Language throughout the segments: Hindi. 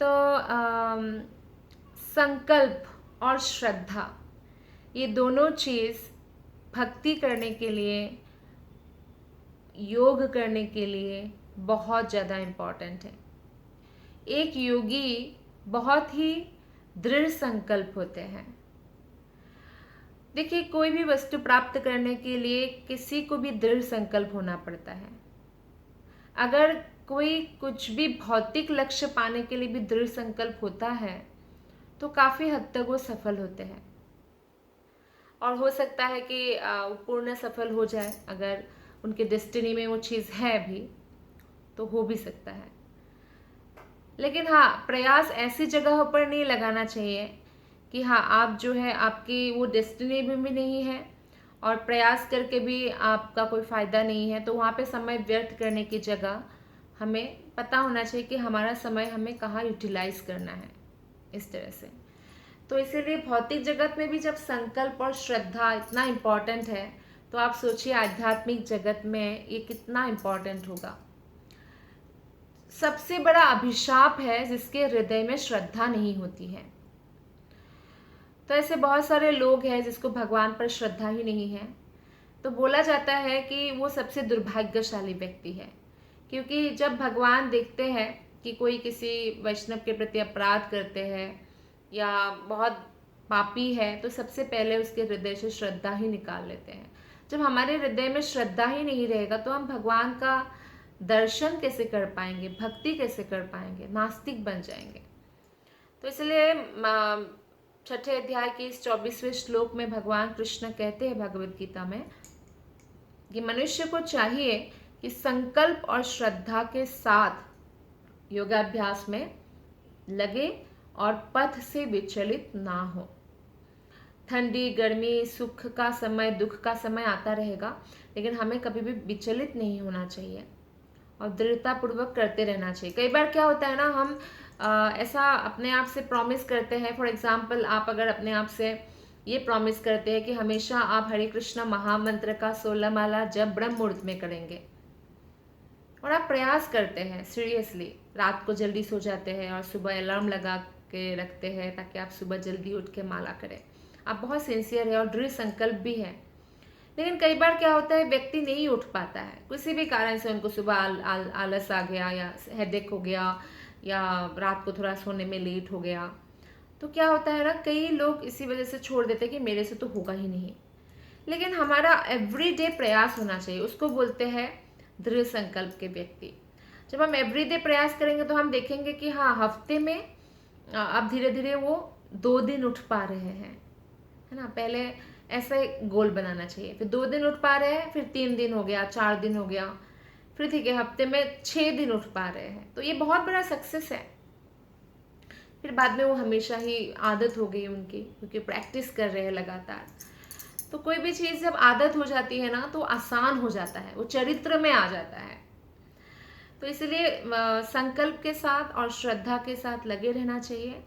तो संकल्प और श्रद्धा, ये दोनों चीज़ भक्ति करने के लिए, योग करने के लिए बहुत ज़्यादा इम्पॉर्टेंट है। एक योगी बहुत ही दृढ़ संकल्प होते हैं। देखिए, कोई भी वस्तु प्राप्त करने के लिए किसी को भी दृढ़ संकल्प होना पड़ता है। अगर कोई कुछ भी भौतिक लक्ष्य पाने के लिए भी दृढ़ संकल्प होता है तो काफ़ी हद तक वो सफल होते हैं, और हो सकता है कि वो पूर्ण सफल हो जाए। अगर उनके डेस्टिनी में वो चीज़ है भी तो हो भी सकता है। लेकिन हाँ, प्रयास ऐसी जगहों पर नहीं लगाना चाहिए कि हाँ, आप जो है आपकी वो डेस्टिनी में भी नहीं है और प्रयास करके भी आपका कोई फ़ायदा नहीं है, तो वहाँ पे समय व्यर्थ करने की जगह हमें पता होना चाहिए कि हमारा समय हमें कहाँ यूटिलाइज करना है, इस तरह से। तो इसीलिए भौतिक जगत में भी जब संकल्प और श्रद्धा इतना इम्पॉर्टेंट है, तो आप सोचिए आध्यात्मिक जगत में ये कितना इम्पॉर्टेंट होगा। सबसे बड़ा अभिशाप है जिसके हृदय में श्रद्धा नहीं होती है। तो ऐसे बहुत सारे लोग हैं जिसको भगवान पर श्रद्धा ही नहीं है, तो बोला जाता है कि वो सबसे दुर्भाग्यशाली व्यक्ति है। क्योंकि जब भगवान देखते हैं कि कोई किसी वैष्णव के प्रति अपराध करते हैं या बहुत पापी है, तो सबसे पहले उसके हृदय से श्रद्धा ही निकाल लेते हैं। जब हमारे हृदय में श्रद्धा ही नहीं रहेगा तो हम भगवान का दर्शन कैसे कर पाएंगे, भक्ति कैसे कर पाएंगे, नास्तिक बन जाएंगे। तो इसलिए छठे अध्याय के इस 24वें श्लोक में भगवान कृष्ण कहते हैं भगवत गीता में कि मनुष्य को चाहिए कि संकल्प और श्रद्धा के साथ योगाभ्यास में लगे और पथ से विचलित ना हो। ठंडी, गर्मी, सुख का समय, दुख का समय आता रहेगा, लेकिन हमें कभी भी विचलित नहीं होना चाहिए और दृढ़ता पूर्वक करते रहना चाहिए। कई बार क्या होता है ना, हम ऐसा अपने आप से प्रॉमिस करते हैं। फॉर एग्जाम्पल, आप अगर अपने आप से ये प्रॉमिस करते हैं कि हमेशा आप हरे कृष्णा महामंत्र का 16 माला जब ब्रह्म मुहूर्त में करेंगे, और आप प्रयास करते हैं सीरियसली, रात को जल्दी सो जाते हैं और सुबह अलार्म लगा के रखते हैं ताकि आप सुबह जल्दी उठ के माला करें, आप बहुत सिंसियर है और दृढ़ संकल्प भी है। लेकिन कई बार क्या होता है, व्यक्ति नहीं उठ पाता है, किसी भी कारण से उनको सुबह आलस आ गया या हेडेक हो गया या रात को थोड़ा सोने में लेट हो गया। तो क्या होता है ना, कई लोग इसी वजह से छोड़ देते हैं कि मेरे से तो होगा ही नहीं। लेकिन हमारा एवरीडे प्रयास होना चाहिए, उसको बोलते हैं दृढ़ संकल्प के व्यक्ति। जब हम एवरीडे प्रयास करेंगे तो हम देखेंगे कि हाँ, हफ्ते में अब धीरे धीरे वो 2 दिन उठ पा रहे हैं, है ना। पहले ऐसे गोल बनाना चाहिए, फिर 2 दिन उठ पा रहे हैं, फिर 3 दिन हो गया, 4 दिन हो गया, फिर ठीक है हफ्ते में 6 दिन उठ पा रहे हैं, तो ये बहुत बड़ा सक्सेस है। फिर बाद में वो हमेशा ही आदत हो गई उनकी, क्योंकि प्रैक्टिस कर रहे हैं लगातार। तो कोई भी चीज़ जब आदत हो जाती है ना तो आसान हो जाता है, वो चरित्र में आ जाता है। तो इसलिए संकल्प के साथ और श्रद्धा के साथ लगे रहना चाहिए।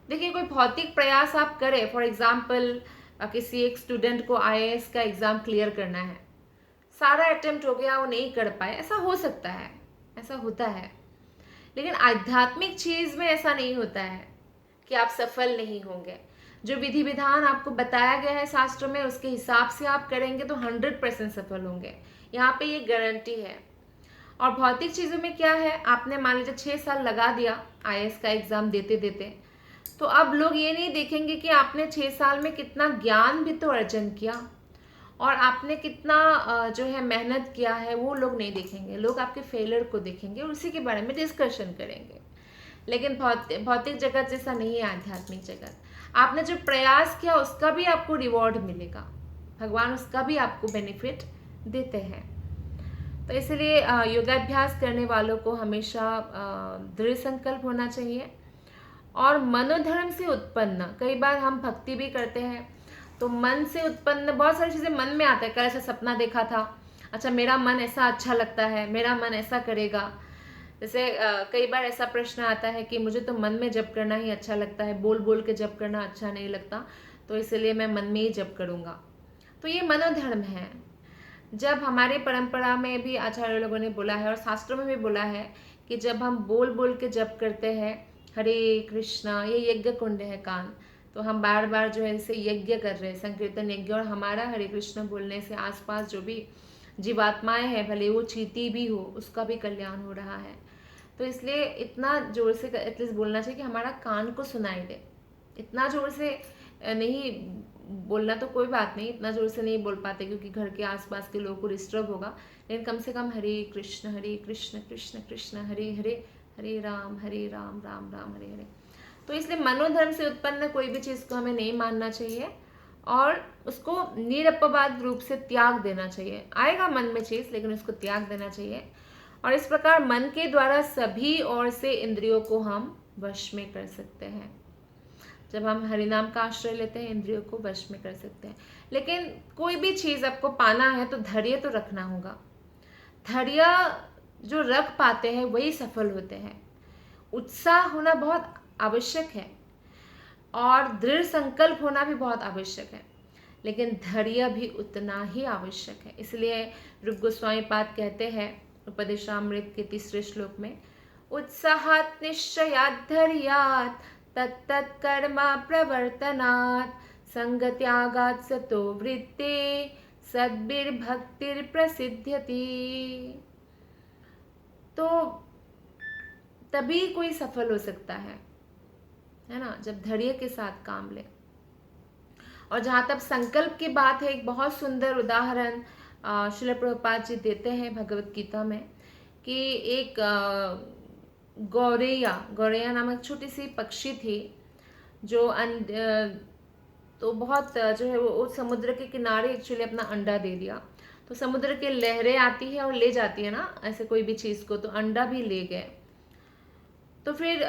देखिए, कोई भौतिक प्रयास आप करें, फॉर एग्जाम्पल किसी एक स्टूडेंट को आईएएस का एग्ज़ाम क्लियर करना है, सारा अटेम्प्ट हो गया, वो नहीं कर पाए, ऐसा हो सकता है, ऐसा होता है। लेकिन आध्यात्मिक चीज़ में ऐसा नहीं होता है कि आप सफल नहीं होंगे। जो विधि विधान आपको बताया गया है शास्त्र में, उसके हिसाब से आप करेंगे तो 100% सफल होंगे, यहाँ पे ये गारंटी है। और भौतिक चीज़ों में क्या है, आपने मान लीजिए 6 साल लगा दिया आईएएस का एग्ज़ाम देते देते, तो अब लोग ये नहीं देखेंगे कि आपने 6 साल में कितना ज्ञान भी तो अर्जन किया और आपने कितना जो है मेहनत किया है, वो लोग नहीं देखेंगे। लोग आपके फेलियर को देखेंगे और उसी के बारे में डिस्कशन करेंगे। लेकिन भौतिक जगत जैसा नहीं है आध्यात्मिक जगत। आपने जो प्रयास किया उसका भी आपको रिवॉर्ड मिलेगा, भगवान उसका भी आपको बेनिफिट देते हैं। तो इसलिए योगाभ्यास करने वालों को हमेशा दृढ़ संकल्प होना चाहिए और मनोधर्म से उत्पन्न, कई बार हम भक्ति भी करते हैं तो मन से उत्पन्न बहुत सारी चीज़ें मन में आता है। कल ऐसा सपना देखा था, अच्छा मेरा मन ऐसा अच्छा लगता है, मेरा मन ऐसा करेगा। जैसे कई बार ऐसा प्रश्न आता है कि मुझे तो मन में जप करना ही अच्छा लगता है, बोल बोल के जप करना अच्छा नहीं लगता, तो इसलिए मैं मन में ही जप करूँगा। तो ये मनोधर्म है। जब हमारे परंपरा में भी आचार्य लोगों ने बोला है और शास्त्रों में भी बोला है कि जब हम बोल बोल के जप करते हैं हरे कृष्णा, ये यज्ञ कुंड है कान, तो हम बार बार जो है इसे यज्ञ कर रहे हैं, संकीर्तन यज्ञ, और हमारा हरे कृष्ण बोलने से आसपास जो भी जीवात्माएं हैं, भले वो चींटी भी हो, उसका भी कल्याण हो रहा है। तो इसलिए इतना जोर से एटलीस्ट बोलना चाहिए कि हमारा कान को सुनाई दे। इतना जोर से नहीं बोलना तो कोई बात नहीं, इतना जोर से नहीं बोल पाते क्योंकि घर के आसपास के लोगों को डिस्टर्ब होगा, लेकिन कम से कम हरे कृष्ण कृष्ण कृष्ण हरे हरे, हरे राम राम राम हरे हरे। तो इसलिए मनोधर्म से उत्पन्न कोई भी चीज़ को हमें नहीं मानना चाहिए और उसको निरपवाद रूप से त्याग देना चाहिए। आएगा मन में चीज़, लेकिन उसको त्याग देना चाहिए। और इस प्रकार मन के द्वारा सभी ओर से इंद्रियों को हम वश में कर सकते हैं। जब हम हरिनाम का आश्रय लेते हैं, इंद्रियों को वश में कर सकते हैं। लेकिन कोई भी चीज़ आपको पाना है तो धैर्य तो रखना होगा। धैर्य जो रख पाते हैं वही सफल होते हैं। उत्साह होना बहुत आवश्यक है और दृढ़ संकल्प होना भी बहुत आवश्यक है, लेकिन धैर्य भी उतना ही आवश्यक है। इसलिए रूप गोस्वामी पाद कहते हैं उपदेशामृत के 3रे श्लोक में, उत्साहात् निश्चयात् धैर्यात् तत्तत् कर्म प्रवर्तनात् संगत्यागात् सतो वृत्ते सद्भिर्भक्तिर् प्रसिद्ध्यति। तो तभी कोई सफल हो सकता है ना, जब धैर्य के साथ काम ले। और जहाँ तक संकल्प की बात है, एक बहुत सुंदर उदाहरण श्रील प्रभुपाद जी देते हैं भगवत गीता में कि एक गौरैया नामक छोटी सी पक्षी थी जो तो बहुत जो है वो समुद्र के किनारे एक्चुअली अपना अंडा दे दिया। तो समुद्र की लहरें आती है और ले जाती है ना ऐसे कोई भी चीज़ को, तो अंडा भी ले गए। तो फिर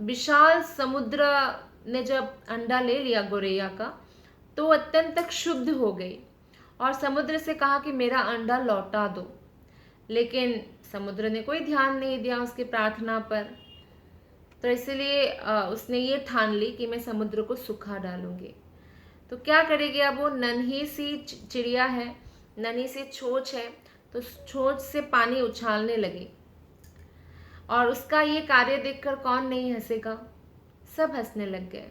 विशाल समुद्र ने जब अंडा ले लिया गौरैया का, तो अत्यंत क्षुब्ध हो गई और समुद्र से कहा कि मेरा अंडा लौटा दो। लेकिन समुद्र ने कोई ध्यान नहीं दिया उसकी प्रार्थना पर। तो इसलिए उसने ये ठान ली कि मैं समुद्र को सुखा डालूंगी। तो क्या करेगी अब वो? नन्ही सी चिड़िया है, नन्ही सी चोंच है, तो चोंच से पानी उछालने लगी। और उसका ये कार्य देखकर कौन नहीं हंसेगा? सब हंसने लग गए।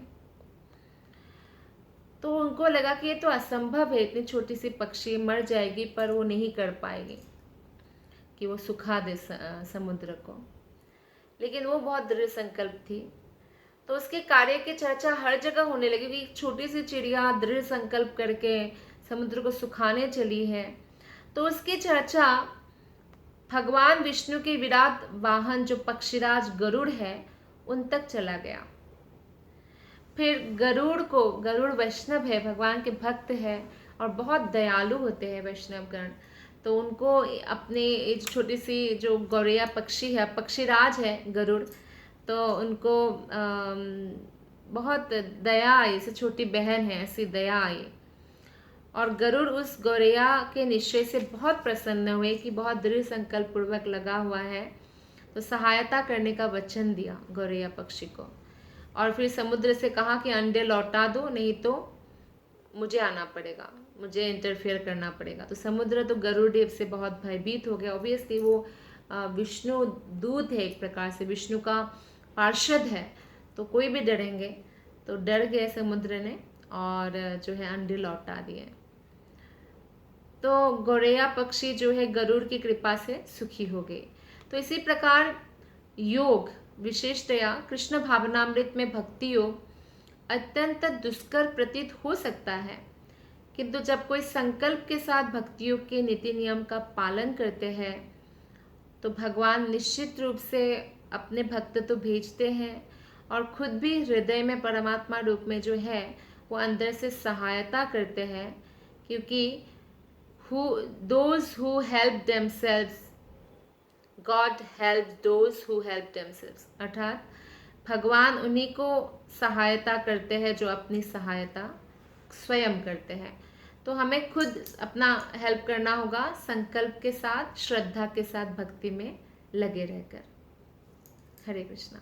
तो उनको लगा कि ये तो असंभव है, इतनी छोटी सी पक्षी मर जाएगी, पर वो नहीं कर पाएगी कि वो सुखा दे समुद्र को। लेकिन वो बहुत दृढ़ संकल्प थी, तो उसके कार्य की चर्चा हर जगह होने लगी कि एक छोटी सी चिड़िया दृढ़ संकल्प करके समुद्र को सुखाने चली है। तो उसकी चर्चा भगवान विष्णु के विराट वाहन जो पक्षीराज गरुड़ है उन तक चला गया। फिर गरुड़ वैष्णव है, भगवान के भक्त है और बहुत दयालु होते हैं वैष्णवगण। तो उनको अपने छोटी सी जो गौरैया पक्षी है, पक्षीराज है गरुड़, तो उनको बहुत दया आई, इसे छोटी बहन है ऐसी दया आई। और गरुड़ उस गौरैया के निश्चय से बहुत प्रसन्न हुए कि बहुत दृढ़ संकल्प पूर्वक लगा हुआ है, तो सहायता करने का वचन दिया गौरैया पक्षी को। और फिर समुद्र से कहा कि अंडे लौटा दो, नहीं तो मुझे आना पड़ेगा, मुझे इंटरफेयर करना पड़ेगा। तो समुद्र तो गरुड़ देव से बहुत भयभीत हो गया। ऑब्वियसली वो विष्णु दूत है, एक प्रकार से विष्णु का पार्षद है, तो कोई भी डरेंगे। तो डर गए समुद्र ने और जो है अंडे लौटा दिए। तो गौरैया पक्षी जो है गरुड़ की कृपा से सुखी हो गई। तो इसी प्रकार योग, विशेषतया कृष्ण भावनामृत में भक्ति योग अत्यंत दुष्कर प्रतीत हो सकता है, किंतु जब कोई संकल्प के साथ भक्ति योग के नीति नियम का पालन करते हैं तो भगवान निश्चित रूप से अपने भक्त तो भेजते हैं और खुद भी हृदय में परमात्मा रूप में जो है वो अंदर से सहायता करते हैं। क्योंकि those who help themselves, God helps those who help themselves, अर्थात भगवान उन्हीं को सहायता करते हैं जो अपनी सहायता स्वयं करते हैं। तो हमें खुद अपना हेल्प करना होगा संकल्प के साथ, श्रद्धा के साथ, भक्ति में लगे रहकर। हरे कृष्णा।